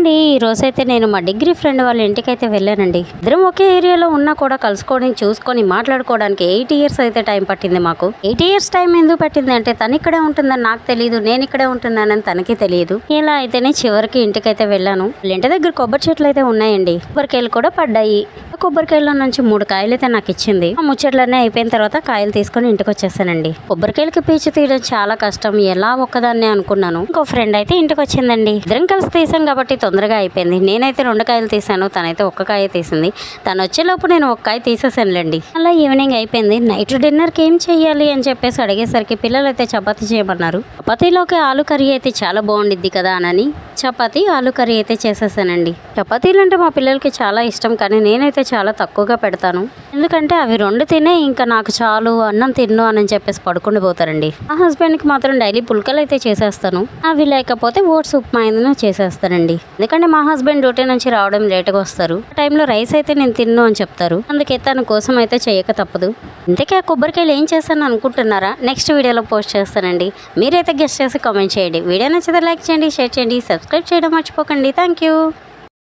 అండి, ఈ రోజైతే నేను మా డిగ్రీ ఫ్రెండ్ వాళ్ళ ఇంటికైతే వెళ్ళానండి. ఇద్దరం ఒకే ఏరియాలో ఉన్నా కూడా కలుసుకోవడానికి చూసుకొని మాట్లాడుకోవడానికి 8 years అయితే టైం పట్టింది మాకు. 8 years టైం ఎందుకు పట్టింది అంటే తను ఇక్కడే ఉంటుందని నాకు తెలియదు, నేను ఇక్కడే ఉంటున్నానని తనకి తెలియదు. ఇలా అయితేనే చివరికి ఇంటికైతే వెళ్ళాను. వాళ్ళ ఇంటి దగ్గర కొబ్బరి చెట్లు అయితే ఉన్నాయండి, కొబ్బరికాయలు కూడా పడ్డాయి. కొబ్బరికాయల నుంచి 3 కాయలు అయితే నాకు ఇచ్చింది. ఆ ముచ్చట్లన్నీ అయిపోయిన తర్వాత కాయలు తీసుకొని ఇంటికి వచ్చేసానండి. కొబ్బరికాయలకి పీచు తీయడం చాలా కష్టం, ఎలా ఒక్కదాన్నే అనుకున్నాను. ఇంకో ఫ్రెండ్ అయితే ఇంటికి వచ్చిందండి. ఇద్దరం కలిసి తీసాం కాబట్టి తొందరగా అయిపోయింది. నేనైతే 2 కాయలు తీసాను, తనైతే 1 కాయ తీసింది. తను వచ్చేలోపు నేను 1 కాయ తీసేసానులేండి. అలా ఈవినింగ్ అయిపోయింది. నైట్ డిన్నర్కి ఏం చెయ్యాలి అని చెప్పేసి అడిగేసరికి పిల్లలైతే చపాతీ చేయమన్నారు. చపాతీలోకి ఆలు కర్రీ అయితే చాలా బాగుండిద్ది కదా అని చపాతీ ఆలు కర్రీ అయితే చేసేసానండి. చపాతీలు అంటే మా పిల్లలకి చాలా ఇష్టం, కానీ నేనైతే చాలా తక్కువగా పెడతాను. ఎందుకంటే అవి 2 తినే ఇంకా నాకు చాలు, అన్నం తిన్ను అని చెప్పేసి పడుకుని పోతారండి. మా హస్బెండ్కి మాత్రం డైలీ పుల్కలు అయితే చేసేస్తాను. అవి లేకపోతే ఓట్స్ ఉప్మా అయినా చేసేస్తానండి. ఎందుకంటే మా హస్బెండ్ డ్యూటీ నుంచి రావడం లేట్గా వస్తారు. ఆ టైంలో రైస్ అయితే నేను తిన్ను అని చెప్తారు. అందుకే తన కోసం అయితే చేయక తప్పదు. ఇంతకీ ఆ కొబ్బరికాయలు ఏం చేస్తాను అనుకుంటున్నారా? నెక్స్ట్ వీడియోలో పోస్ట్ చేస్తానండి. మీరైతే గెస్ట్ చేసి కామెంట్ చేయండి. వీడియో నచ్చితే లైక్ చేయండి, షేర్ చేయండి, సబ్స్క్రైబ్ చేయడం మర్చిపోకండి. Thank you.